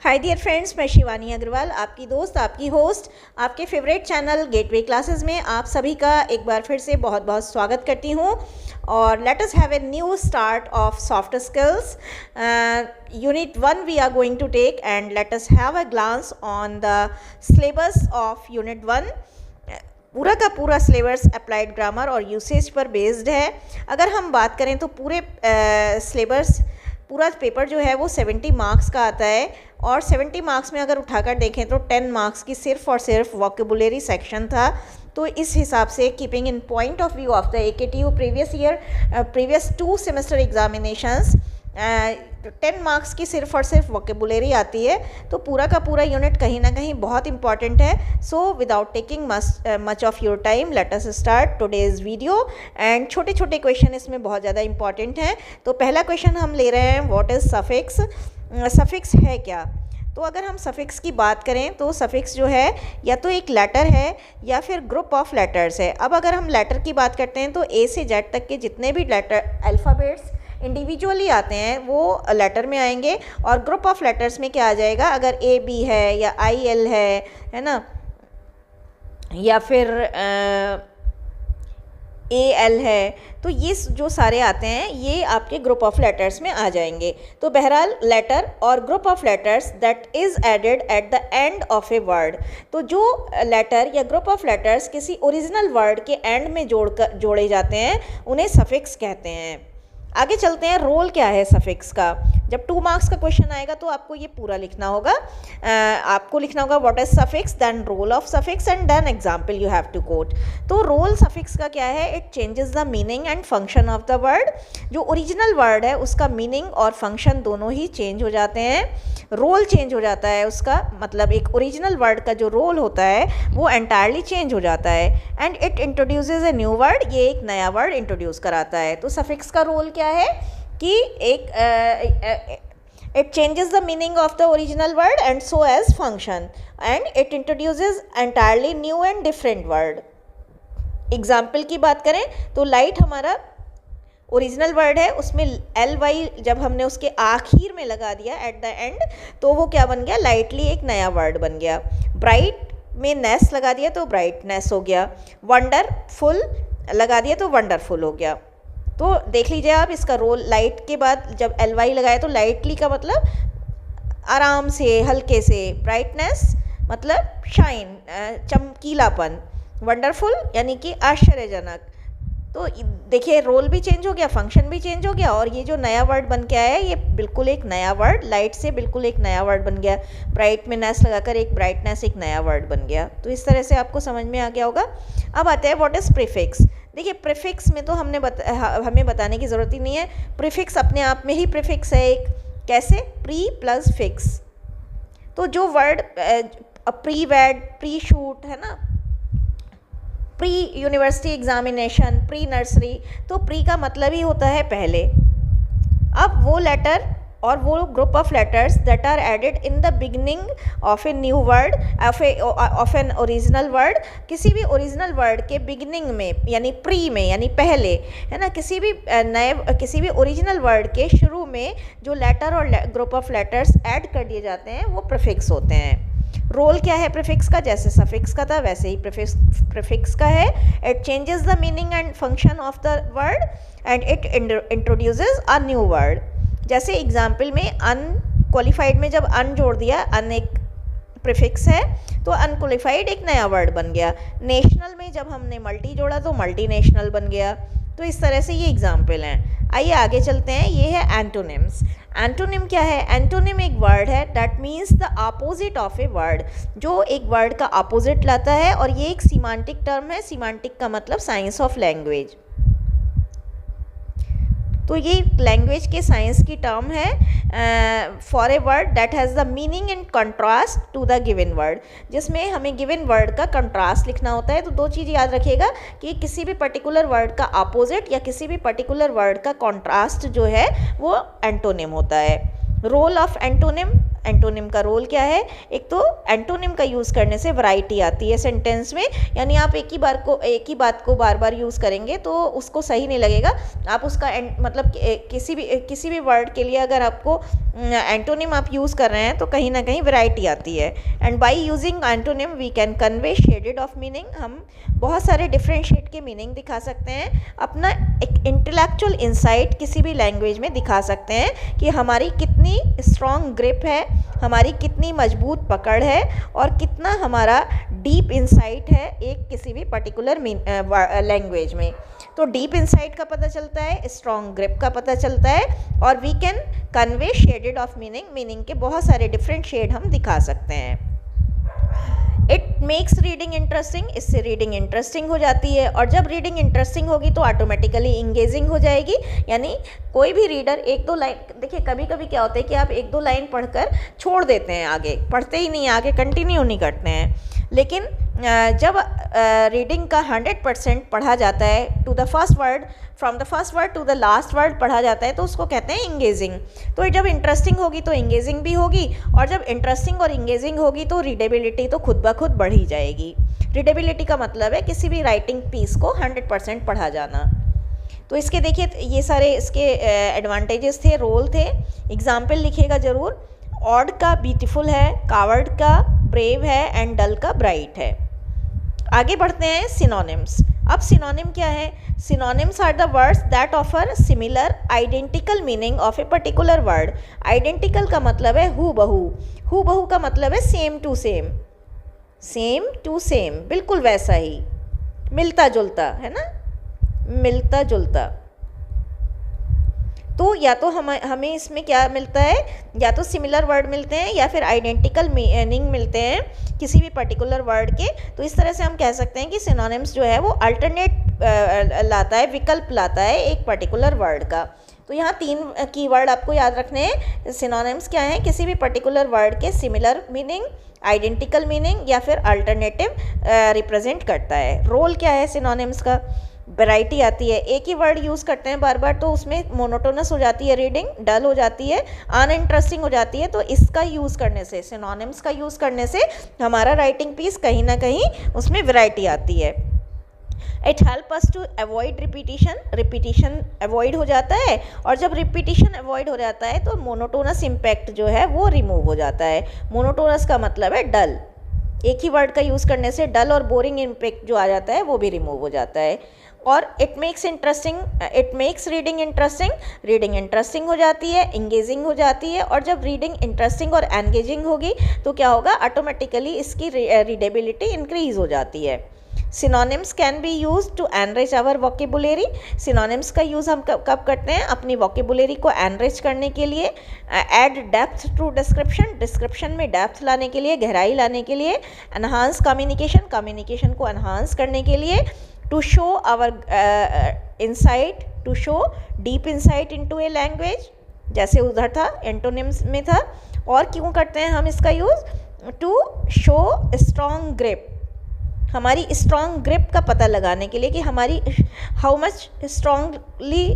Hi dear friends, मैं शिवानी अग्रवाल, आपकी दोस्त, आपकी होस्ट, आपके फेवरेट चैनल गेटवे क्लासेस में आप सभी का एक बार फिर से बहुत बहुत स्वागत करती हूँ। और let us have a new start of soft skills unit 1 we are going to take and let us have a glance on the syllabus of unit 1। पूरा का पूरा सिलेबस अप्लाइड ग्रामर और यूसेज पर बेस्ड है। अगर हम बात करें तो पूरे सिलेबस पूरा पेपर जो है वो 70 मार्क्स का आता है और 70 मार्क्स में अगर उठाकर देखें तो 10 मार्क्स की सिर्फ और सिर्फ वोकेबुलरी सेक्शन था। तो इस हिसाब से keeping in point of view of the AKTU previous 2 semester examinations 10 marks की सिर्फ और सिर्फ वोकेबुलरी आती है। तो पूरा का पूरा यूनिट कहीं ना कहीं बहुत इंपॉर्टेंट है। So without taking much of your time let us start today's video. And छोटे छोटे क्वेश्चन इसमें बहुत ज़्यादा इंपॉर्टेंट हैं। तो पहला क्वेश्चन हम ले रहे हैं, व्हाट इज़ सफिक्स। सफिक्स है क्या? तो अगर हम सफिक्स की बात करें तो सफिक्स जो है या तो एक लेटर है या फिर ग्रुप ऑफ लेटर्स है। अब अगर हम लेटर की बात करते हैं तो A से Z तक के जितने भी लेटर अल्फ़ाबेट्स इंडिविजुअली आते हैं वो लेटर में आएंगे। और ग्रुप ऑफ लेटर्स में क्या आ जाएगा, अगर AB है या IL है ना, या फिर AL है, तो ये जो सारे आते हैं ये आपके ग्रुप ऑफ लेटर्स में आ जाएंगे। तो बहरहाल लेटर और group of letters that is added at the end of a word. तो जो लेटर या ग्रुप ऑफ लेटर्स किसी ओरिजिनल वर्ड के एंड में जोड़े जाते हैं उन्हें सफिक्स कहते हैं। आगे चलते हैं, रोल क्या है सफिक्स का। जब 2 मार्क्स का क्वेश्चन आएगा तो आपको ये पूरा लिखना होगा। आपको लिखना होगा what is suffix, then role of suffix and then example you have to quote. तो रोल सफिक्स का क्या है, it changes the meaning and function of the word. जो ओरिजिनल वर्ड है उसका मीनिंग और फंक्शन दोनों ही चेंज हो जाते हैं। रोल चेंज हो जाता है उसका मतलब एक ओरिजिनल वर्ड का जो रोल होता है वो एंटायरली चेंज हो जाता है। And it introduces A new word, ये एक नया वर्ड इंट्रोड्यूस कराता है। तो सफिक्स का रोल क्या है कि it changes the meaning of the original word and so as function and it introduces entirely new and different word। Example की बात करें तो लाइट हमारा ओरिजिनल वर्ड है, उसमें ly जब हमने उसके आखिर में लगा दिया एट द एंड तो वो क्या बन गया, लाइटली एक नया वर्ड बन गया। ब्राइट में नेस लगा दिया तो ब्राइटनेस हो गया। वंडरफुल लगा दिया तो वंडरफुल हो गया। तो देख लीजिए आप इसका रोल, लाइट के बाद जब ly लगाया तो लाइटली का मतलब आराम से, हल्के से। ब्राइटनेस मतलब शाइन, चमकीलापन। वंडरफुल यानी कि आश्चर्यजनक। तो देखिए रोल भी चेंज हो गया, फंक्शन भी चेंज हो गया और ये जो नया वर्ड बन के आया है ये बिल्कुल एक नया वर्ड, लाइट से बिल्कुल एक नया वर्ड बन गया। ब्राइट में नेस लगाकर एक ब्राइटनेस एक नया वर्ड बन गया। तो इस तरह से आपको समझ में आ गया होगा। अब आते हैं व्हाट इज़ प्रीफिक्स। देखिए प्रीफिक्स में तो हमें बताने की ज़रूरत ही नहीं है। प्रीफिक्स अपने आप में ही प्रीफिक्स है एक। कैसे? Pre plus fix. तो जो वर्ड प्री वेड, प्री शूट है ना, pre university examination, pre nursery, तो प्री का मतलब ही होता है पहले। अब वो लेटर और वो group of letters that are added in the beginning of a new word of an original word. किसी भी ओरिजिनल वर्ड के बिगनिंग में यानी प्री में यानी पहले है ना, किसी भी ओरिजिनल वर्ड के शुरू में जो लेटर और ग्रुप ऑफ लेटर्स ऐड कर दिए जाते हैं वो प्रीफिक्स होते हैं। रोल क्या है प्रीफिक्स का, जैसे सफिक्स का था वैसे ही प्रीफिक्स का है। It changes the meaning and function of the word and it introduces a new word. जैसे एग्जाम्पल में अनक्वालिफाइड में जब अन जोड़ दिया, अन एक प्रीफिक्स है तो अनक्वालिफाइड एक नया वर्ड बन गया। नेशनल में जब हमने मल्टी जोड़ा तो मल्टीनेशनल बन गया। तो इस तरह से ये एग्जाम्पल हैं। आइए आगे चलते हैं, ये है एंटोनिम्स। एंटोनिम क्या है? एंटोनिम एक वर्ड है that means the opposite of a word, जो एक वर्ड का अपोजिट लाता है। और ये एक सीमांटिक टर्म है। सीमांटिक का मतलब साइंस ऑफ लैंग्वेज। तो ये लैंग्वेज के साइंस की टर्म है for a word that has the meaning in contrast to the given word, जिसमें हमें गिवन वर्ड का कंट्रास्ट लिखना होता है। तो 2 चीज़ याद रखिएगा कि किसी भी पर्टिकुलर वर्ड का अपोजिट या किसी भी पर्टिकुलर वर्ड का कंट्रास्ट जो है वो एंटोनिम होता है। रोल ऑफ एंटोनिम, एंटोनिम का रोल क्या है? एक तो एंटोनिम का यूज़ करने से वैरायटी आती है सेंटेंस में, यानी आप एक ही बात को बार बार यूज़ करेंगे तो उसको सही नहीं लगेगा। आप उसका मतलब किसी भी वर्ड के लिए अगर आपको एंटोनिम आप यूज़ कर रहे हैं तो कहीं ना कहीं वैरायटी आती है। And by using antonym we can convey shaded of meaning, हम बहुत सारे डिफरेंट शेड के मीनिंग दिखा सकते हैं, अपना एक इंटेलेक्चुअल इंसाइट किसी भी लैंग्वेज में दिखा सकते हैं कि हमारी कितनी स्ट्रॉन्ग ग्रिप है, हमारी कितनी मजबूत पकड़ है और कितना हमारा डीप इंसाइट है एक किसी भी पर्टिकुलर लैंग्वेज में। तो डीप इंसाइट का पता चलता है, स्ट्रॉन्ग ग्रिप का पता चलता है, और we can convey shaded of meaning के बहुत सारे डिफरेंट शेड हम दिखा सकते हैं। इट मेक्स रीडिंग इंटरेस्टिंग, इससे रीडिंग इंटरेस्टिंग हो जाती है, और जब रीडिंग इंटरेस्टिंग होगी तो ऑटोमेटिकली इंगेजिंग हो जाएगी। यानी कोई भी रीडर एक दो लाइन, देखिए कभी कभी क्या होता है कि आप एक दो लाइन पढ़कर छोड़ देते हैं, आगे पढ़ते ही नहीं, आगे कंटिन्यू नहीं करते हैं, लेकिन जब रीडिंग का 100% पढ़ा जाता है to the first word, from the first word to the last word पढ़ा जाता है, तो उसको कहते हैं इंगेजिंग। तो जब इंटरेस्टिंग होगी तो इंगेजिंग भी होगी, और जब इंटरेस्टिंग और इंगेजिंग होगी तो रीडेबिलिटी तो खुद ब खुद बढ़ ही जाएगी। रीडेबिलिटी का मतलब है किसी भी राइटिंग पीस को 100% पढ़ा जाना। तो इसके देखिए ये सारे इसके एडवांटेजेस थे, रोल थे। एग्जाम्पल लिखिएगा ज़रूर। ऑड का ब्यूटीफुल है, कावर्ड का ब्रेव है, एंड डल का ब्राइट है। आगे बढ़ते हैं सिनोनिम्स। अब सिनोनिम क्या है? Synonyms are the words that offer similar identical meaning of a particular word. Identical का मतलब है हू बहू, हू बहू का मतलब है same to same, same to same, बिल्कुल वैसा ही, मिलता जुलता, है ना, मिलता जुलता। तो या तो हमें इसमें क्या मिलता है, या तो सिमिलर वर्ड मिलते हैं या फिर आइडेंटिकल मीनिंग मिलते हैं किसी भी पर्टिकुलर वर्ड के। तो इस तरह से हम कह सकते हैं कि सिनोनिम्स जो है वो अल्टरनेट लाता है, विकल्प लाता है एक पर्टिकुलर वर्ड का। तो यहाँ 3 कीवर्ड आपको याद रखने हैं। सिनोनिम्स क्या हैं? किसी भी पर्टिकुलर वर्ड के सिमिलर मीनिंग, आइडेंटिकल मीनिंग या फिर अल्टरनेटिव रिप्रेजेंट करता है। रोल क्या है सिनोनिम्स का? वैरायटी आती है, एक ही वर्ड यूज़ करते हैं बार बार तो उसमें मोनोटोनस हो जाती है रीडिंग, डल हो जाती है, अनइंटरेस्टिंग हो जाती है। तो इसका यूज़ करने से, सिनोनिम्स का यूज़ करने से हमारा राइटिंग पीस कहीं ना कहीं उसमें वैरायटी आती है। It help us to avoid repetition, repetition avoid हो जाता है, और जब रिपीटिशन अवॉइड हो जाता है तो मोनोटोनस इम्पैक्ट जो है वो रिमूव हो जाता है। मोनोटोनस का मतलब है डल, एक ही वर्ड का यूज़ करने से डल और बोरिंग इम्पैक्ट जो आ जाता है वो भी रिमूव हो जाता है। और it makes reading interesting, reading interesting हो जाती है, इंगेजिंग हो जाती है, और जब रीडिंग इंटरेस्टिंग और एंगेजिंग होगी तो क्या होगा, ऑटोमेटिकली इसकी रीडेबिलिटी इंक्रीज हो जाती है। Synonyms can be use to enrich our vocabulary. Synonyms का यूज़ हम कब करते हैं? अपनी वोकेबुलरी को एनरिच करने के लिए, add depth to description, description में डेप्थ लाने के लिए, गहराई लाने के लिए, एनहांस कम्युनिकेशन, कम्युनिकेशन को एनहांस करने के लिए, to show our insight, to show deep insight into a language, जैसे उधर था एंटोनिम्स में था। और क्यों करते हैं हम इसका use? To show strong grip, हमारी स्ट्रॉन्ग ग्रिप का पता लगाने के लिए कि हमारी how much strongly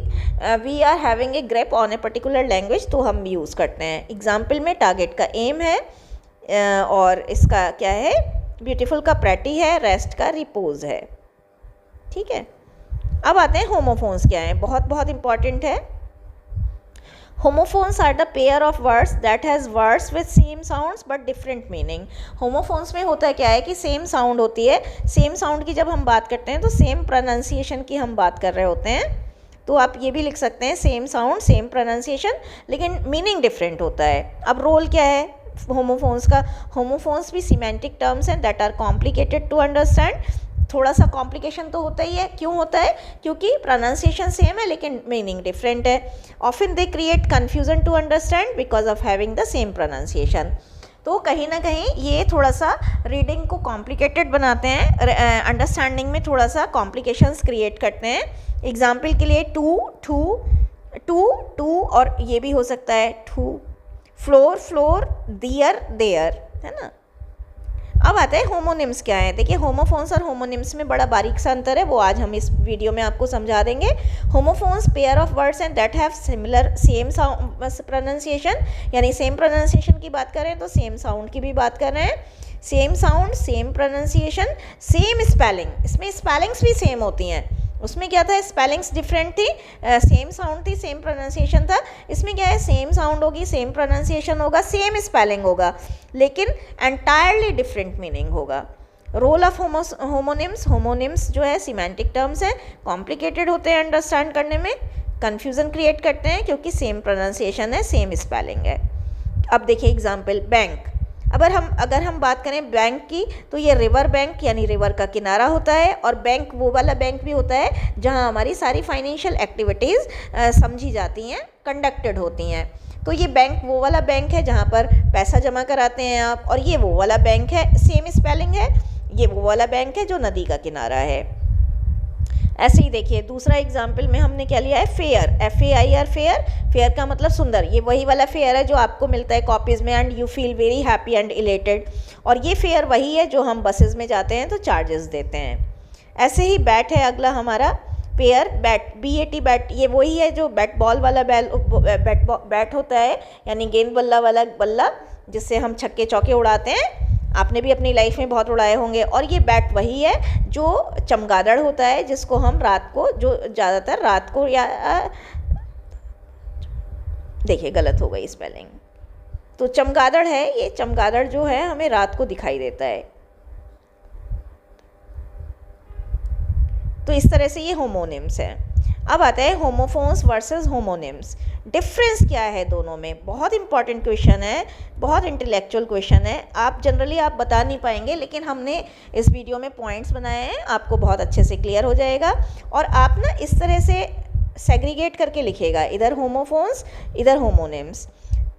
we are having a grip on a particular language, तो हम यूज़ करते हैं। एग्जाम्पल में टारगेट का एम है, और इसका क्या है, ब्यूटीफुल का प्रेटी है, रेस्ट का रिपोज है। ठीक है, अब आते हैं होमोफोन्स क्या है, बहुत बहुत इंपॉर्टेंट है। Homophones are the pair of words that has words with same sounds but different meaning. Homophones में होता है क्या है कि सेम साउंड होती है, सेम साउंड की जब हम बात करते हैं तो सेम प्रोनाउंसिएशन की हम बात कर रहे होते हैं। तो आप ये भी लिख सकते हैं सेम साउंड सेम प्रोनाउंसिएशन, लेकिन मीनिंग डिफरेंट होता है। अब रोल क्या है होमोफोन्स का? होमोफोन्स भी सिमेंटिक टर्म्स हैं that are complicated to understand. थोड़ा सा कॉम्प्लिकेशन तो होता ही है। क्यों होता है? क्योंकि प्रोनाउंसिएशन सेम है लेकिन मीनिंग डिफरेंट है। Often they create confusion to understand because of having the same pronunciation. तो कहीं ना कहीं ये थोड़ा सा रीडिंग को कॉम्प्लिकेटेड बनाते हैं, अंडरस्टैंडिंग में थोड़ा सा कॉम्प्लिकेशंस क्रिएट करते हैं। एग्जाम्पल के लिए टू टू टू टू, और ये भी हो सकता है two, floor floor, their there, है ना। अब आता है होमोनिम्स क्या है। देखिए होमोफोन्स और होमोनिम्स में बड़ा बारीक सा अंतर है, वो आज हम इस वीडियो में आपको समझा देंगे। Homophones pair of words and that have similar same pronunciation, यानी सेम प्रोनाउंसिएशन की बात करें तो सेम साउंड की भी बात कर रहे हैं। Same sound, same pronunciation, same spelling, इसमें स्पेलिंग्स भी सेम होती हैं। उसमें क्या था, स्पेलिंग्स डिफरेंट थी, सेम साउंड थी, सेम प्रोनाउंसिएशन था। इसमें क्या है, सेम साउंड होगी, सेम प्रोनाउंसिएशन होगा, सेम स्पेलिंग होगा, लेकिन एंटायरली डिफरेंट मीनिंग होगा। रोल ऑफ होमोनिम्स, होमोनिम्स जो है सिमेंटिक टर्म्स हैं, कॉम्प्लिकेटेड होते हैं अंडरस्टैंड करने में, कन्फ्यूज़न क्रिएट करते हैं क्योंकि सेम प्रोनाउंसिएशन है, सेम स्पेलिंग है। अब देखिए एग्जाम्पल, बैंक। अगर हम बात करें बैंक की तो ये रिवर बैंक यानी रिवर का किनारा होता है, और बैंक वो वाला बैंक भी होता है जहाँ हमारी सारी फाइनेंशियल एक्टिविटीज़ समझी जाती हैं, कंडक्टेड होती हैं। तो ये बैंक वो वाला बैंक है जहाँ पर पैसा जमा कराते हैं आप, और ये वो वाला बैंक है, सेम स्पेलिंग है, ये वो वाला बैंक है जो नदी का किनारा है। ऐसे ही देखिए दूसरा एग्जाम्पल में हमने क्या लिया है, फेयर, FAIR, फेयर। फेयर का मतलब सुंदर, ये वही वाला फेयर है जो आपको मिलता है कॉपीज़ में, and you feel very happy and elated. और ये फेयर वही है जो हम बसेस में जाते हैं तो चार्जेस देते हैं। ऐसे ही बैट है अगला हमारा, पेयर, बैट, BAT, बैट, ये वही है जो बैट बॉल वाला बैट होता है, यानी गेंद बल्ला वाला बल्ला जिससे हम छक्के चौके उड़ाते हैं। आपने भी अपनी लाइफ में बहुत उड़ाए होंगे। और ये बैट वही है जो चमगादड़ होता है जिसको हम रात को, जो ज़्यादातर रात को, या देखिए गलत हो गई स्पेलिंग, तो चमगादड़ है, ये चमगादड़ जो है हमें रात को दिखाई देता है। तो इस तरह से ये होमोनिम्स है। अब आता है होमोफोन्स वर्सेस होमोनिम्स। डिफरेंस क्या है दोनों में, बहुत इंपॉर्टेंट क्वेश्चन है, बहुत इंटेलेक्चुअल क्वेश्चन है। आप जनरली आप बता नहीं पाएंगे, लेकिन हमने इस वीडियो में पॉइंट्स बनाए हैं, आपको बहुत अच्छे से क्लियर हो जाएगा। और आप ना इस तरह से सेग्रीगेट करके लिखिएगा, इधर होमोफोन्स इधर होमोनिम्स,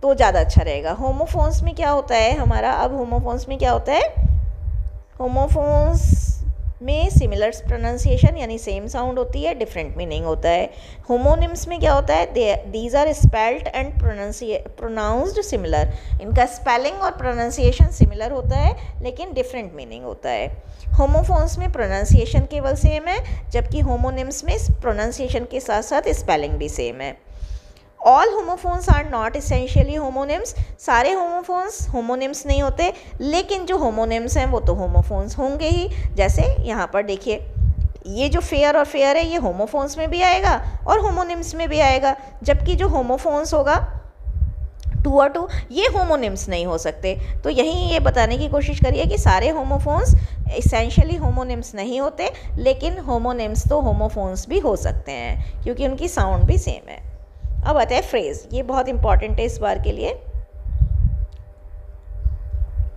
तो ज़्यादा अच्छा रहेगा। होमोफोन्स में क्या होता है हमारा, अब होमोफोन्स में क्या होता है, होमोफोन्स में सिमिलर प्रोनाउंसिएशन यानी सेम साउंड होती है, डिफरेंट मीनिंग होता है। होमोनिम्स में क्या होता है, these are spelled and pronounced similar, इनका स्पेलिंग और प्रोनाउंसिएशन सिमिलर होता है लेकिन डिफरेंट मीनिंग होता है। होमोफोन्स में प्रोनाउंसिएशन केवल सेम है, जबकि होमोनिम्स में प्रोनाउंसिएशन के साथ साथ स्पेलिंग भी सेम है। All homophones are not essentially homonyms, सारे होमोफोन्स होमोनिम्स नहीं होते, लेकिन जो होमोनिम्स हैं वो तो होमोफोन्स होंगे ही। जैसे यहाँ पर देखिए, ये जो फेयर और फेयर है ये होमोफोन्स में भी आएगा और होमोनिम्स में भी आएगा, जबकि जो होमोफोन्स होगा टू और टू, ये होमोनिम्स नहीं हो सकते। तो यहीं ये बताने की कोशिश करिए कि सारे होमोफोन्स इसेंशियली होमोनिम्स नहीं होते, लेकिन होमोनिम्स तो होमोफोन्स भी हो सकते हैं क्योंकि उनकी साउंड भी सेम है। अब आता है फ्रेज़, ये बहुत इंपॉर्टेंट है इस बार के लिए,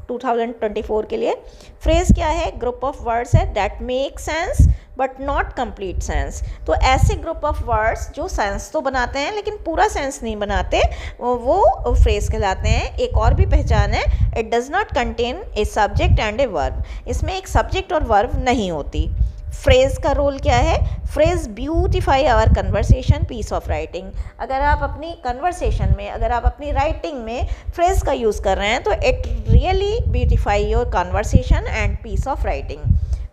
2024 के लिए। फ्रेज़ क्या है, ग्रुप ऑफ वर्ड्स है that make sense but not complete sense. तो ऐसे ग्रुप ऑफ वर्ड्स जो सेंस तो बनाते हैं लेकिन पूरा सेंस नहीं बनाते, वो फ्रेज़ कहलाते हैं। एक और भी पहचान है, it does not contain a subject and a verb, इसमें एक सब्जेक्ट और वर्ब नहीं होती। फ्रेज़ का रोल क्या है, phrase beautify our conversation piece of writing. अगर आप अपनी कन्वर्सेशन में, अगर आप अपनी राइटिंग में फ्रेज़ का यूज़ कर रहे हैं तो it really beautify your conversation and piece of writing.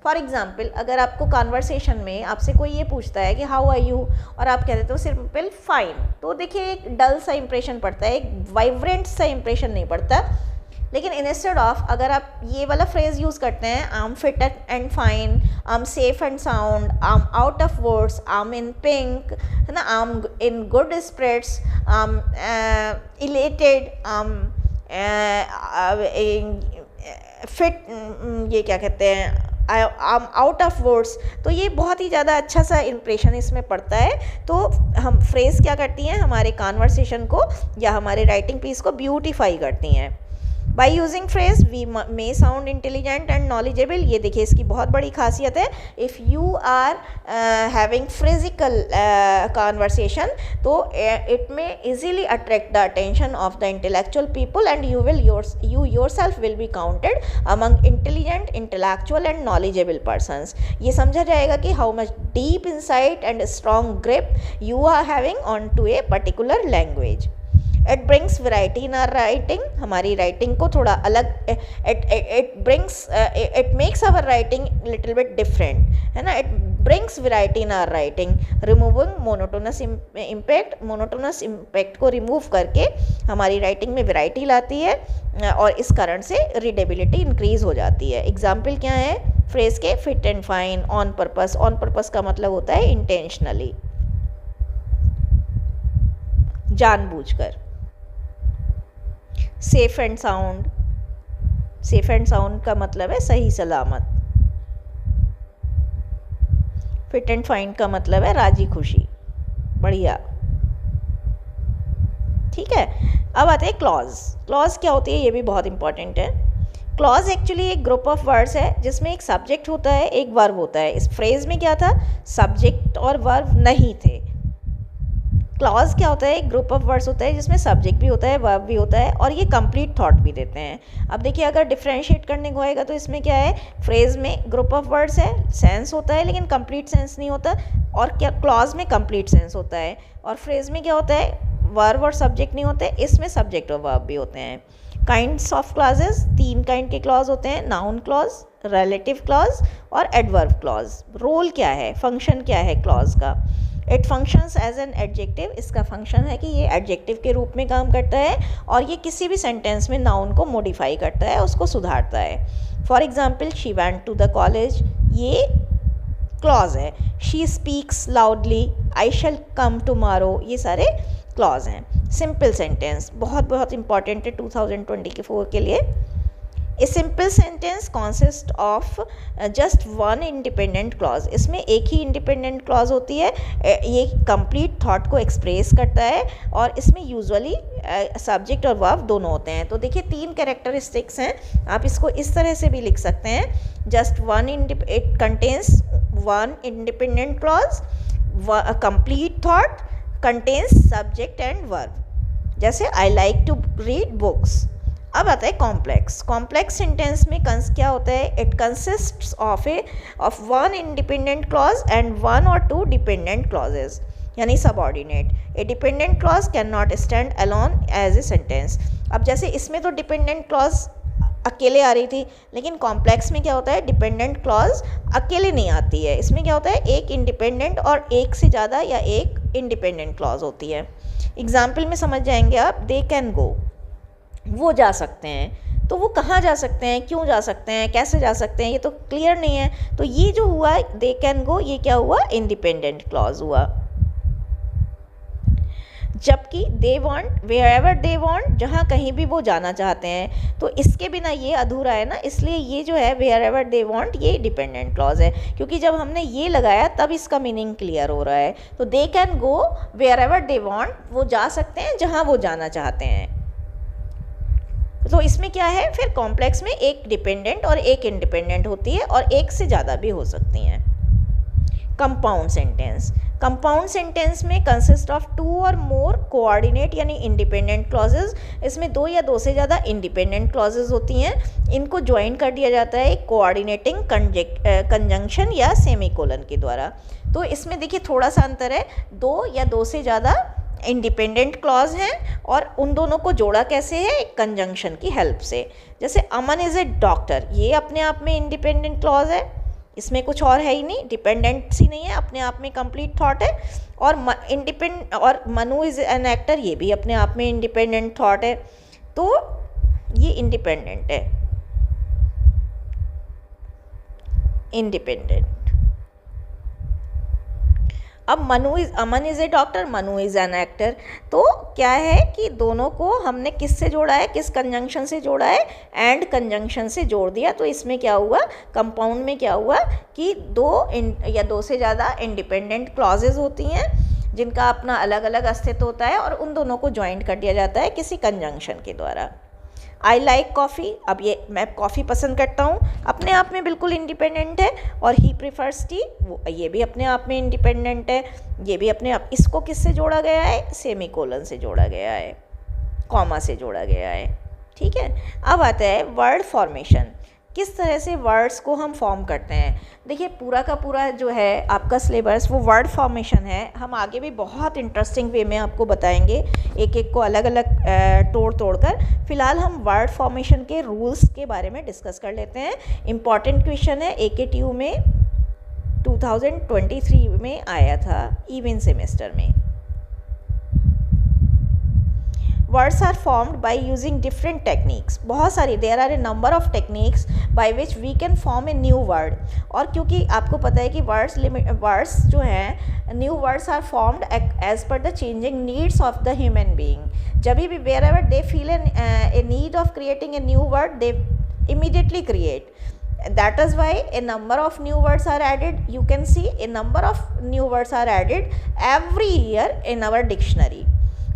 For example, अगर आपको कन्वर्सेशन में आपसे कोई ये पूछता है कि हाउ आर यू, और आप कह देते हो सिंपल फाइन, तो देखिए एक डल सा इंप्रेशन पड़ता है, एक वाइब्रेंट सा इंप्रेशन नहीं पड़ता। लेकिन इंस्टेड ऑफ अगर आप ये वाला फ्रेज़ यूज़ करते हैं, I am fit and fine, I am safe and sound, I am out of words, I am in pink, है ना, I am in good spirits, I am elated, I am fit, ये क्या कहते हैं, I am out of words, तो ये बहुत ही ज़्यादा अच्छा सा इंप्रेशन इसमें पड़ता है। तो हम फ्रेज़ क्या करती हैं, हमारे कॉन्वर्सेशन को या हमारे राइटिंग पीस को ब्यूटिफाई करती हैं। By using phrase we may sound intelligent and knowledgeable, ये देखिए इसकी बहुत बड़ी खासियत है। If you are having physical conversation, तो it may easily attract the attention of the intellectual people and you yourself will be counted among intelligent, intellectual and knowledgeable persons। ये समझा जाएगा कि how much deep insight and strong grip you are having on to a particular language। It brings variety in our writing, हमारी writing को थोड़ा अलग, it makes our writing little bit different, है ना। It brings variety in our writing, removing monotonous impact, monotonous impact को remove करके हमारी writing में वैरायटी लाती है और इस कारण से रीडेबिलिटी इंक्रीज हो जाती है। एग्जाम्पल क्या है फ्रेज के? Fit and fine, on purpose. On purpose का मतलब होता है इंटेंशनली, जानबूझकर। Safe and sound, safe and sound का मतलब है सही सलामत। फिट एंड फाइन का मतलब है राजी खुशी, बढ़िया, ठीक है। अब आते हैं क्लॉज। क्लॉज क्या होती है, ये भी बहुत इंपॉर्टेंट है। क्लॉज एक्चुअली एक ग्रुप ऑफ वर्ड्स है जिसमें एक सब्जेक्ट होता है, एक वर्ब होता है। इस फ्रेज में क्या था? सब्जेक्ट और वर्ब नहीं थे। क्लॉज क्या होता है? एक ग्रुप ऑफ वर्ड्स होता है जिसमें सब्जेक्ट भी होता है, वर्ब भी होता है और ये कंप्लीट थॉट भी देते हैं। अब देखिए अगर डिफ्रेंशिएट करने को आएगा तो इसमें क्या है? फ्रेज में ग्रुप ऑफ वर्ड्स है, सेंस होता है लेकिन कंप्लीट सेंस नहीं होता, और क्या क्लॉज में कंप्लीट सेंस होता है। और फ्रेज में क्या होता है? वर्ब और सब्जेक्ट नहीं होते, इसमें सब्जेक्ट और वर्ब भी होते हैं। काइंड्स ऑफ क्लॉजेस, 3 काइंड के क्लॉज होते हैं, नाउन क्लॉज, रिलेटिव क्लॉज और एडवर्ब क्लॉज। रोल क्या है, फंक्शन क्या है क्लॉज का? It functions as an adjective, इसका फंक्शन है कि ये एडजेक्टिव के रूप में काम करता है और ये किसी भी सेंटेंस में नाउन को मॉडिफाई करता है, उसको सुधारता है। For example she went to the college, ये क्लॉज है। She speaks loudly, I shall come tomorrow, ये सारे क्लॉज हैं। सिंपल सेंटेंस बहुत बहुत इंपॉर्टेंट है 2024 के लिए। A simple sentence consist of just one independent clause, इसमें एक ही इंडिपेंडेंट क्लॉज होती है। ये कंप्लीट थॉट को एक्सप्रेस करता है और इसमें यूजुअली सब्जेक्ट और वर्ब दोनों होते हैं। तो देखिए 3 कैरेक्टरिस्टिक्स हैं, आप इसको इस तरह से भी लिख सकते हैं। Just one, it contains one independent clause, complete thought contains subject and verb, जैसे I like to read books. अब आता है कॉम्प्लेक्स। कॉम्प्लेक्स सेंटेंस में क्या होता है? It consists of one independent clause and 1 or 2 dependent clauses, यानी subordinate. A dependent clause can not stand alone as a sentence. अब जैसे इसमें तो डिपेंडेंट क्लॉज अकेले आ रही थी, लेकिन कॉम्प्लेक्स में क्या होता है? डिपेंडेंट क्लॉज अकेले नहीं आती है, इसमें क्या होता है? एक इंडिपेंडेंट और एक से ज़्यादा या एक इंडिपेंडेंट क्लॉज होती है। एग्जाम्पल में समझ जाएंगे आप। दे कैन गो, वो जा सकते हैं, तो वो कहाँ जा सकते हैं, क्यों जा सकते हैं, कैसे जा सकते हैं, ये तो क्लियर नहीं है। तो ये जो हुआ दे कैन गो, ये क्या हुआ? इंडिपेंडेंट क्लॉज हुआ। जबकि they want, wherever they want, जहाँ कहीं भी वो जाना चाहते हैं, तो इसके बिना ये अधूरा है ना, इसलिए ये जो है वेयरएवर दे वांट, ये डिपेंडेंट क्लॉज है, क्योंकि जब हमने ये लगाया तब इसका मीनिंग क्लियर हो रहा है। तो they can go wherever they want, वो जा सकते हैं जहाँ वो जाना चाहते हैं। तो इसमें क्या है फिर? कॉम्प्लेक्स में एक डिपेंडेंट और एक इंडिपेंडेंट होती है और एक से ज़्यादा भी हो सकती हैं। Compound sentence. कंपाउंड सेंटेंस में consist of 2 or more coordinate यानी इंडिपेंडेंट क्लॉजेज, इसमें 2 या 2 से ज़्यादा इंडिपेंडेंट क्लॉजेज होती हैं। इनको ज्वाइन कर दिया जाता है कोऑर्डिनेटिंग कंजंक्शन या सेमीकोलन के द्वारा। तो इसमें देखिए थोड़ा सा अंतर है, 2 या 2 से ज़्यादा इंडिपेंडेंट क्लॉज हैं और उन दोनों को जोड़ा कैसे है? कंजंक्शन की हेल्प से। जैसे अमन इज़ ए डॉक्टर, ये अपने आप में इंडिपेंडेंट क्लॉज है, इसमें कुछ और है ही नहीं, डिपेंडेंसी नहीं है, अपने आप में कंप्लीट थॉट है। और और मनु इज़ एन एक्टर, ये भी अपने आप में इंडिपेंडेंट थॉट है, तो ये इंडिपेंडेंट है, इंडिपेंडेंट। अब Aman is a doctor, Manu is an actor, तो क्या है कि दोनों को हमने किससे जोड़ा है? किस कंजंक्शन से जोड़ा है? एंड कंजंक्शन से जोड़ दिया। तो इसमें क्या हुआ? कंपाउंड में क्या हुआ कि 2 या 2 से ज़्यादा इंडिपेंडेंट क्लॉजेज होती हैं जिनका अपना अलग अलग अस्तित्व होता है और उन दोनों को ज्वाइंट कर दिया जाता है किसी कंजंक्शन के द्वारा। आई लाइक कॉफ़ी, अब ये मैं कॉफ़ी पसंद करता हूँ, अपने आप में बिल्कुल इंडिपेंडेंट है। और ही प्रिफर्स टी, वो ये भी अपने आप में इंडिपेंडेंट है, ये भी अपने आप। इसको किससे जोड़ा गया है? सेमीकोलन से जोड़ा गया है, कॉमा से जोड़ा गया है, ठीक है। अब आता है वर्ड फॉर्मेशन। किस तरह से वर्ड्स को हम फॉर्म करते हैं। देखिए पूरा का पूरा जो है आपका सिलेबस वो वर्ड फॉर्मेशन है। हम आगे भी बहुत इंटरेस्टिंग वे में आपको बताएंगे, एक एक को अलग अलग तोड़ तोड़ कर। फिलहाल हम वर्ड फॉर्मेशन के रूल्स के बारे में डिस्कस कर लेते हैं। इम्पॉर्टेंट क्वेश्चन है, AKTU में 2023 में आया था इवन सेमेस्टर में। Words are formed by using different techniques. बहुत सारी, there are a number of techniques by which we can form a new word. और क्योंकि आपको पता है कि वर्ड्स जो हैं, new words are formed as per the changing needs of the human being. जब भी wherever they feel a need of creating a new word, they immediately create. That is why a number of new words are added. You can see a number of new words are added every year in our dictionary.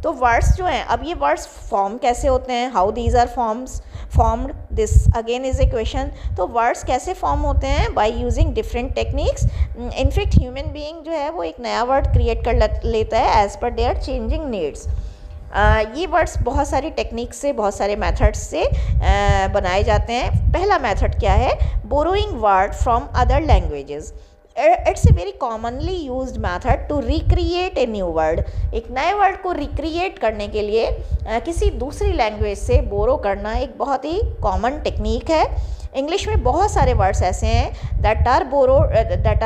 तो words जो हैं, अब ये words form कैसे होते हैं, how these are formed, this again is a question. तो words कैसे फॉर्म होते हैं, by using different techniques. In fact human being जो है वो एक नया वर्ड क्रिएट कर लेता है as per their changing needs. ये वर्ड्स बहुत सारी टेक्निक्स से, बहुत सारे मेथड्स से बनाए जाते हैं. पहला मेथड क्या है, borrowing word from other languages. It's a very commonly used method to recreate a new word. एक नए वर्ड को रिक्रिएट करने के लिए किसी दूसरी लैंग्वेज से बोरो करना एक बहुत ही कॉमन टेक्निक है. इंग्लिश में बहुत सारे वर्ड्स ऐसे हैं that are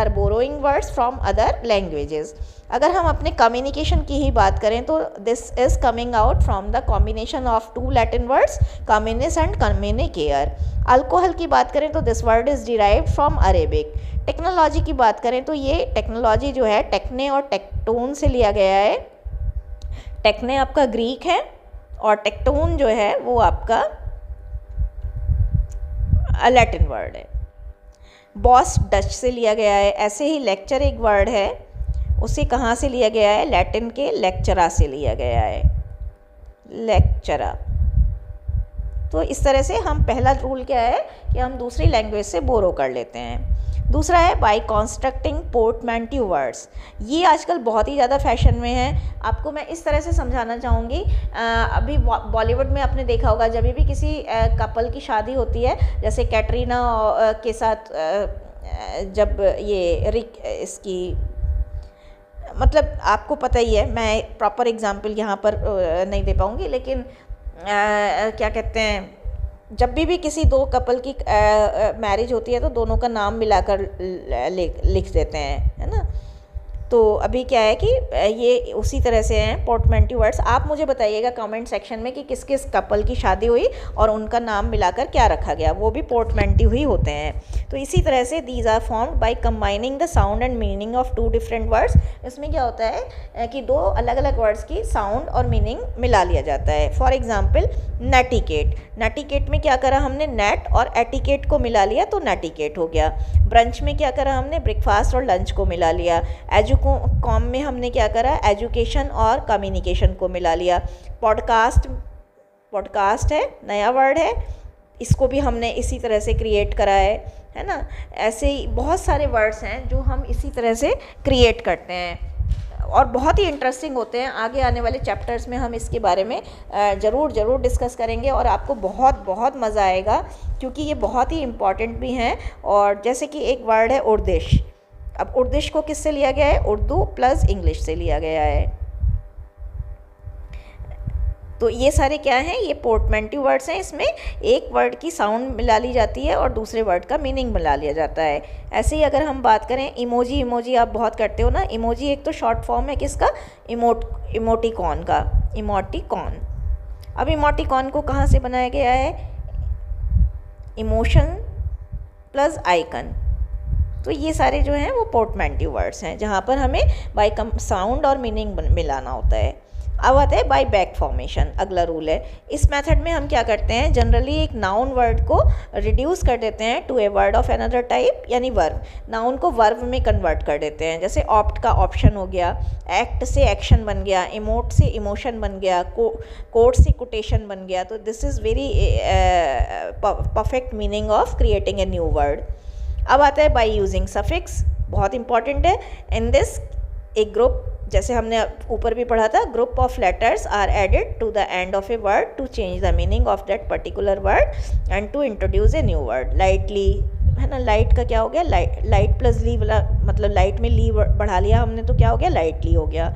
borrowing words from other languages. अगर हम अपने कम्युनिकेशन की ही बात करें तो this is coming out from the combination of two Latin words, communis and communicare. Alcohol की बात करें तो this word is derived from Arabic. Technology की बात करें तो ये टेक्नोलॉजी जो है टेक्ने और टेक्टोन से लिया गया है. टेक्ने आपका ग्रीक है और टेक्टोन जो है वो आपका लैटिन वर्ड है. बॉस डच से लिया गया है. ऐसे ही लेक्चर एक वर्ड है, उसे कहाँ से लिया गया है, लैटिन के लेक्चरा से लिया गया है, लेक्चरा. तो इस तरह से हम, पहला रूल क्या है कि हम दूसरी लैंग्वेज से बोरो कर लेते हैं. दूसरा है बाय कंस्ट्रक्टिंग पोर्टमैंट्यू वर्ड्स. ये आजकल बहुत ही ज़्यादा फैशन में है. आपको मैं इस तरह से समझाना चाहूँगी. अभी बॉलीवुड में आपने देखा होगा, जब भी किसी कपल की शादी होती है, जैसे कैटरीना के साथ जब ये इसकी, मतलब आपको पता ही है, मैं प्रॉपर एग्जांपल यहाँ पर नहीं दे पाऊँगी, लेकिन क्या कहते हैं, जब भी किसी दो कपल की मैरिज होती है तो दोनों का नाम मिलाकर लिख देते हैं, है ना. तो अभी क्या है कि ये उसी तरह से हैं पोर्टमैंट्यू वर्ड्स. आप मुझे बताइएगा कमेंट सेक्शन में कि किस किस कपल की शादी हुई और उनका नाम मिलाकर क्या रखा गया, वो भी पोर्टमैंट्यू ही होते हैं. तो इसी तरह से these are formed by combining the sound and meaning of two different words. इसमें क्या होता है कि दो अलग अलग वर्ड्स की साउंड और मीनिंग मिला लिया जाता है. For example नेटिकेट. नेटिकेट में क्या करा हमने, नेट और एटिकेट को मिला लिया तो नेटिकेट हो गया. ब्रंच में क्या करा हमने, ब्रेकफास्ट और लंच को मिला लिया. कॉम में हमने क्या करा, एजुकेशन और कम्युनिकेशन को मिला लिया. पॉडकास्ट है, नया वर्ड है, इसको भी हमने इसी तरह से क्रिएट करा है ना. ऐसे ही बहुत सारे वर्ड्स हैं जो हम इसी तरह से क्रिएट करते हैं और बहुत ही इंटरेस्टिंग होते हैं. आगे आने वाले चैप्टर्स में हम इसके बारे में ज़रूर डिस्कस करेंगे और आपको बहुत मज़ा आएगा, क्योंकि ये बहुत ही इम्पॉर्टेंट भी हैं. और जैसे कि एक वर्ड है उर्दिश. अब उर्दिश को किससे लिया गया है, उर्दू प्लस इंग्लिश से लिया गया है. तो ये सारे क्या हैं, ये पोर्टमैंट्यू वर्ड्स हैं. इसमें एक वर्ड की साउंड मिला ली जाती है और दूसरे वर्ड का मीनिंग मिला लिया जाता है. ऐसे ही अगर हम बात करें इमोजी आप बहुत करते हो ना. इमोजी एक तो शॉर्ट फॉर्म है किसका, इमोटिकॉन का, इमोटिकॉन. अब इमोटिकॉन को कहाँ से बनाया गया है, इमोशन प्लस आइकन. तो ये सारे जो हैं वो पोर्टमैंट्यू वर्ड्स हैं जहाँ पर हमें बाय साउंड और मीनिंग मिलाना होता है. अब आता है बाय बैक फॉर्मेशन, अगला रूल है. इस मेथड में हम क्या करते हैं, जनरली एक नाउन वर्ड को रिड्यूस कर देते हैं to a word of another type, यानी वर्ब. नाउन को वर्ब में कन्वर्ट कर देते हैं. जैसे ऑप्ट का ऑप्शन हो गया, एक्ट से एक्शन बन गया, इमोट से इमोशन बन गया, कोट से कोटेशन बन गया. तो this is very perfect meaning of creating a new word. अब आता है बाय यूजिंग सफिक्स, बहुत इंपॉर्टेंट है. इन दिस एक ग्रुप जैसे हमने ऊपर भी पढ़ा था, group of letters are added to the end of a word to change the meaning of that particular word and to introduce a new word. Lightly है ना, लाइट का क्या हो गया, लाइट प्लस ली वाला, मतलब लाइट में ली बढ़ा लिया हमने तो क्या हो गया, लाइटली हो गया।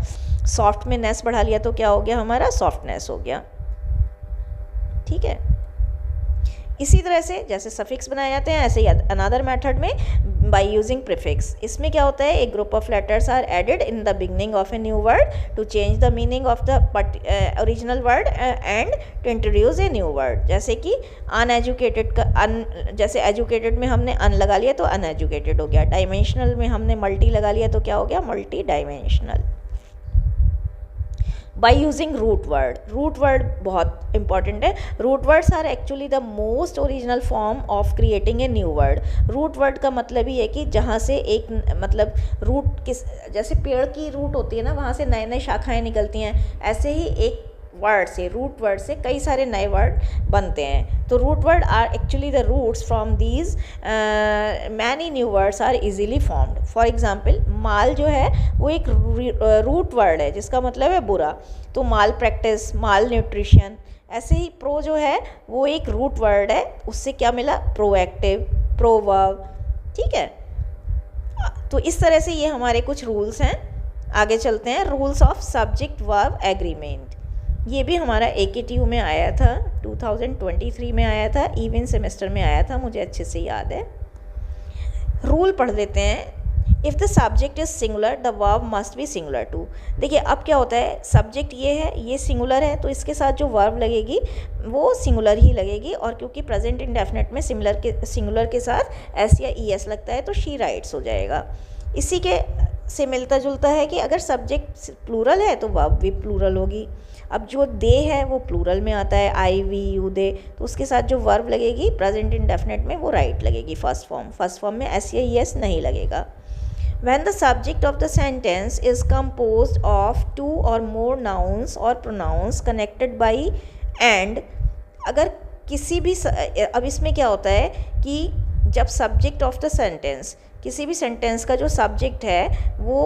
सॉफ्ट में नेस बढ़ा लिया तो क्या हो गया हमारा, सॉफ्टनेस हो गया। ठीक है, इसी तरह से जैसे सफिक्स बनाए जाते हैं ऐसे ही अनदर मेथड में बाय यूजिंग प्रीफिक्स। इसमें क्या होता है, एक group of letters are added in the beginning of a new word to change the meaning of the original word and to introduce a new word. जैसे कि uneducated का जैसे एजुकेटेड में हमने अन लगा लिया तो अनएजुकेटेड हो गया। डायमेंशनल में हमने मल्टी लगा लिया तो क्या हो गया, multi dimensional. By using root word, root word बहुत इंपॉर्टेंट है। Root words are actually the most original form of creating a new word. Root word का मतलब ही है कि जहाँ से एक मतलब रूट किस, जैसे पेड़ की रूट होती है ना, वहाँ से नए नए शाखाएँ निकलती हैं, ऐसे ही एक वर्ड से, रूट वर्ड से कई सारे नए वर्ड बनते हैं। तो root word are actually the roots from these many new words are easily formed. For example माल जो है वो एक रूट वर्ड है जिसका मतलब है बुरा, तो माल प्रैक्टिस, माल न्यूट्रिशन। ऐसे ही प्रो जो है वो एक रूट वर्ड है, उससे क्या मिला, प्रोएक्टिव, प्रोवर्ब। ठीक है, तो इस तरह से ये हमारे कुछ रूल्स हैं। आगे चलते हैं, rules of subject verb agreement. ये भी हमारा AKTU में आया था, 2023 में आया था, इवन सेमेस्टर में आया था, मुझे अच्छे से याद है। रूल पढ़ लेते हैं। If the subject is singular the verb must be singular too. देखिए अब क्या होता है, सब्जेक्ट ये है, ये सिंगुलर है, तो इसके साथ जो वर्ब लगेगी वो सिंगुलर ही लगेगी। और क्योंकि प्रेजेंट इंडेफिनिट में सिंगुलर के साथ एस या ES लगता है तो शी राइट्स हो जाएगा। इसी के से मिलता जुलता है कि अगर सब्जेक्ट प्लूरल है तो वर्ब भी प्लूरल होगी। अब जो दे है वो प्लूरल में आता है, आई वी यू दे, तो उसके साथ जो वर्ब लगेगी प्रेजेंट इंडेफिनिट में वो राइट लगेगी, फर्स्ट फॉर्म में एस या ES नहीं लगेगा। When the subject of the sentence is composed of two or more nouns or pronouns connected by and, अगर किसी भी अब इसमें क्या होता है कि जब सब्जेक्ट ऑफ द सेंटेंस, किसी भी सेंटेंस का जो सब्जेक्ट है वो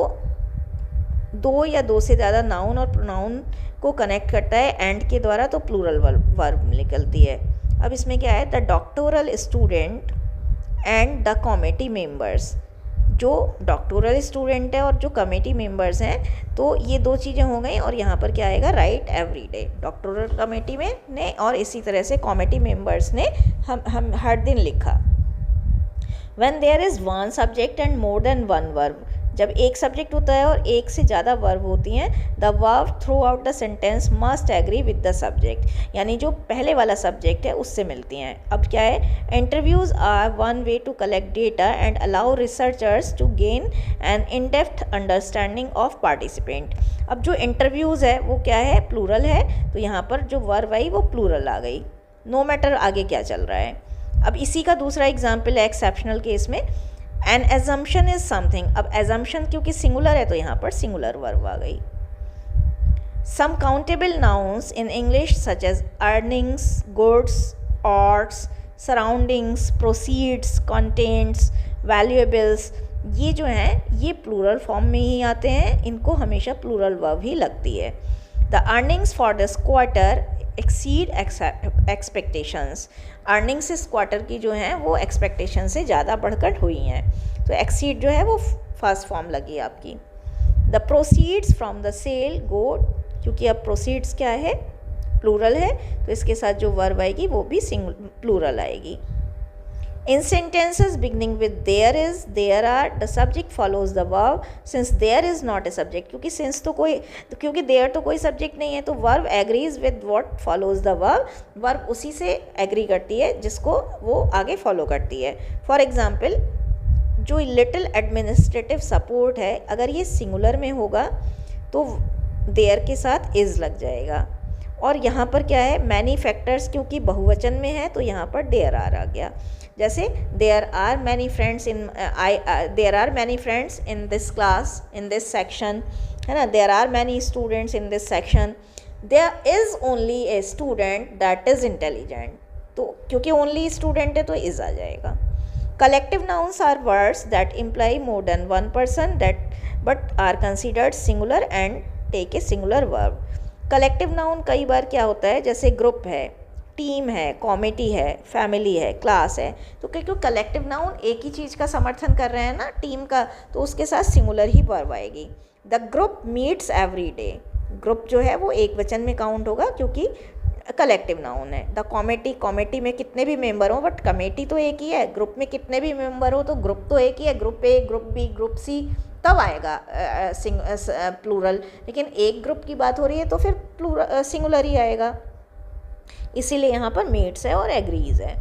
दो या दो से ज़्यादा नाउन और प्रोनाउन को कनेक्ट करता है एंड के द्वारा, तो प्लूरल वर्ब निकलती है। अब इसमें क्या है, the doctoral student and the committee members. जो डॉक्टोरल स्टूडेंट है और जो कमेटी मेंबर्स हैं, तो ये दो चीज़ें हो गई। और यहाँ पर क्या आएगा, right every day. Doctoral committee में ने और इसी तरह से कमेटी मेंबर्स ने हम हर दिन लिखा। When there is one subject and more than one verb, जब एक सब्जेक्ट होता है और एक से ज़्यादा वर्ब होती हैं, the verb throughout the sentence must agree with the subject, यानी जो पहले वाला सब्जेक्ट है उससे मिलती हैं। अब क्या है, interviews are one way to collect data and allow researchers to gain an in depth understanding of participant. अब जो इंटरव्यूज़ है वो क्या है, प्लूरल है, तो यहाँ पर जो वर्ब आई वो प्लूरल आ गई, नो मैटर आगे क्या चल रहा है। अब इसी का दूसरा एग्जाम्पल है एक्सेप्शनल केस में, एन एजम्पशन इज समथिंग। अब एजम्पशन क्योंकि सिंगुलर है तो यहाँ पर सिंगुलर वर्ब आ गई। Some countable nouns in English such as earnings, goods, arts, surroundings, proceeds, contents, valuables, ये जो हैं ये प्लूरल फॉर्म में ही आते हैं, इनको हमेशा प्लूरल वर्ब ही लगती है। The earnings for this quarter exceed expectations. Earnings इस क्वार्टर की जो हैं वो एक्सपेक्टेशन से ज़्यादा बढ़कर हुई हैं, तो एक्सीड जो है वो फर्स्ट फॉर्म लगी आपकी। The proceeds from the sale go, क्योंकि अब प्रोसीड्स क्या है, प्लूरल है, तो इसके साथ जो वर्ब आएगी वो भी प्लूरल आएगी। In sentences beginning with there is, there are, the subject follows the verb since there is not a subject, क्योंकि there तो कोई subject नहीं है, तो verb agrees with what follows the verb, verb उसी से agree करती है जिसको वो आगे follow करती है। For example, जो little administrative support है, अगर ये singular में होगा तो there के साथ is लग जाएगा। और यहाँ पर क्या है, many factors क्योंकि बहुवचन में है तो यहाँ पर there आ गया। जैसे there are many friends in this class, in this section, है ना, there are many students in this section, there is only a student that is intelligent, तो क्योंकि only student है तो is आ जाएगा। Collective nouns are words that imply more than one person, that but are considered singular and take a singular verb. Collective noun कई बार क्या होता है, जैसे ग्रुप है, टीम है, कॉमिटी है, फैमिली है, क्लास है, तो क्योंकि कलेक्टिव नाउन एक ही चीज़ का समर्थन कर रहे हैं ना, टीम का, तो उसके साथ सिंगुलर ही वर्ब आएगी। The group meets every day, group जो है वो एक वचन में काउंट होगा क्योंकि कलेक्टिव नाउन है। द कॉमिटी, कॉमिटी में कितने भी मेंबर हो बट कमेटी तो एक ही है। ग्रुप में कितने भी मेंबर हो तो ग्रुप तो एक ही है, group A, group B, group C, तब आएगा प्लूरल, लेकिन एक ग्रुप की बात हो रही है तो फिर सिंगुलर ही आएगा, इसीलिए यहाँ पर मीट्स है और एग्रीज है।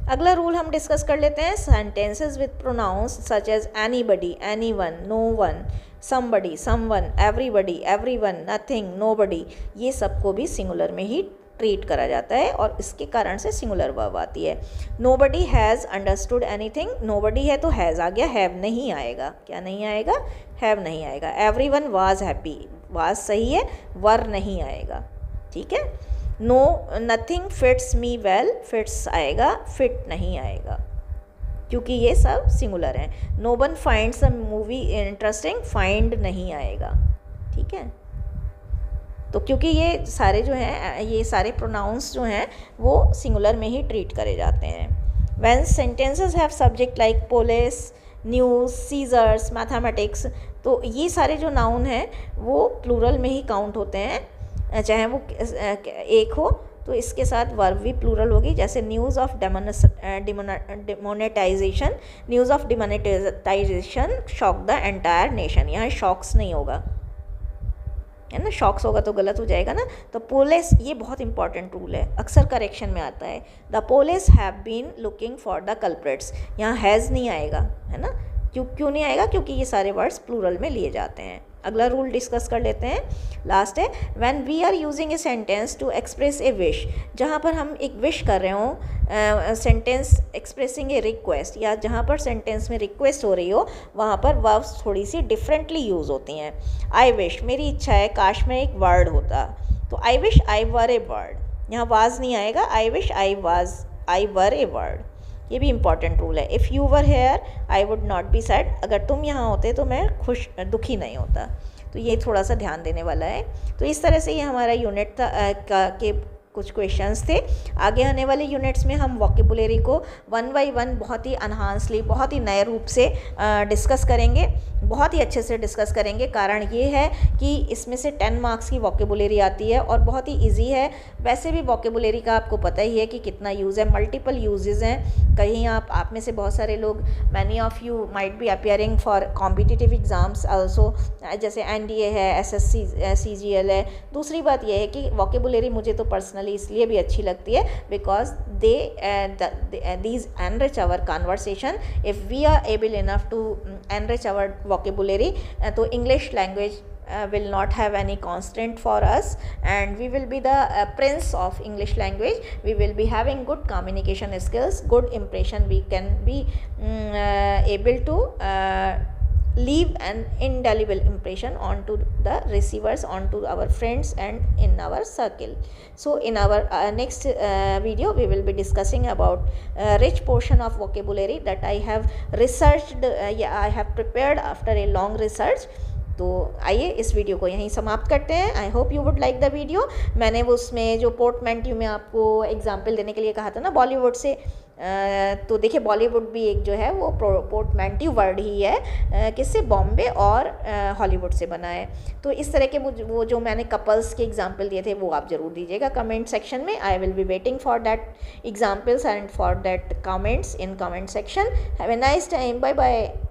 अगला रूल हम डिस्कस कर लेते हैं, sentences with pronouns such as anybody, anyone, no one, somebody, someone, everybody, everyone, nothing, nobody, ये सबको भी सिंगुलर में ही ट्रीट करा जाता है और इसके कारण से सिंगुलर वर्ब आती है। Nobody has understood anything, nobody है तो हैज़ आ गया, हैव नहीं आएगा। क्या नहीं आएगा? हैव नहीं आएगा। एवरीवन वाज हैप्पी, वाज सही है, वर नहीं आएगा, ठीक है। No nothing fits me well, fits आएगा, फिट नहीं आएगा, क्योंकि ये सब सिंगुलर हैं। No one finds a movie interesting, find नहीं आएगा, ठीक है। तो क्योंकि ये सारे जो हैं, ये सारे प्रोनाउंस जो हैं वो सिंगुलर में ही ट्रीट करे जाते हैं। When sentences have subject like police, news, scissors, mathematics, तो ये सारे जो नाउन हैं वो प्लूरल में ही काउंट होते हैं, चाहे वो एक हो तो इसके साथ वर्ब भी प्लूरल होगी। जैसे news of demonetisation, news of demonetisation shock the entire nation, यहाँ शॉक्स नहीं होगा, है ना, शॉक्स होगा तो गलत हो जाएगा ना। तो पुलिस, ये बहुत इंपॉर्टेंट रूल है, अक्सर करेक्शन में आता है। The police have been looking for the culprits, यहाँ हैज़ नहीं आएगा, है ना। क्यों नहीं आएगा? क्योंकि ये सारे वर्ड्स प्लूरल में लिए जाते हैं। अगला रूल डिस्कस कर लेते हैं, लास्ट है, when we are using a sentence to express a wish, जहाँ पर हम एक विश कर रहे हो, सेंटेंस एक्सप्रेसिंग ए रिक्वेस्ट, या जहाँ पर सेंटेंस में रिक्वेस्ट हो रही हो वहाँ पर वर्ब्स थोड़ी सी डिफरेंटली यूज़ होती हैं। आई विश, मेरी इच्छा है काश में एक वर्ड होता, तो I wish I were a word, यहाँ वाज नहीं आएगा, I wish I were a word, ये भी इंपॉर्टेंट रूल है। If you were here I would not be sad, अगर तुम यहाँ होते तो मैं दुखी नहीं होता, तो ये थोड़ा सा ध्यान देने वाला है। तो इस तरह से ये हमारा यूनिट था के कुछ क्वेश्चंस थे। आगे आने वाले यूनिट्स में हम वोकेबुलरी को वन बाई वन बहुत ही अनहांसली, बहुत ही नए रूप से डिस्कस करेंगे, बहुत ही अच्छे से डिस्कस करेंगे। कारण ये है कि इसमें से 10 मार्क्स की वोकेबुलरी आती है और बहुत ही इजी है। वैसे भी वोकेबुलरी का आपको पता ही है कि कितना यूज़ है, मल्टीपल यूजेस हैं। कहीं आप में से बहुत सारे लोग, many of you might be appearing for competitive exams also, जैसे NDA है, SSC CGL है। दूसरी बात यह है कि वोकेबुलरी मुझे तो पर्सनली इसलिए भी अच्छी लगती है because these enrich our conversation. If we are able enough to enrich our vocabulary, तो English language will not have any constraint for us, and we will be the prince of English language. We will be having good communication skills, good impression. We can be able to leave an indelible impression onto the receivers, onto our friends and in our circle. So in our next video we will be discussing about rich portion of vocabulary that I have researched, I have prepared after a long research. तो आइए इस video को यहीं समाप्त करते हैं। I hope you would like the video. मैंने वो उसमें जो पोर्टमैंट्यू में आपको एग्जांपल देने के लिए कहा था ना बॉलीवुड से, तो देखिए बॉलीवुड भी एक जो है वो पोर्टमैंट्यू वर्ड ही है, किससे? बॉम्बे और हॉलीवुड से बना है। तो इस तरह के वो जो मैंने कपल्स के एग्जांपल दिए थे वो आप ज़रूर दीजिएगा कमेंट सेक्शन में। I will be waiting for that examples and for that comments in comment section. Have a nice time, bye bye.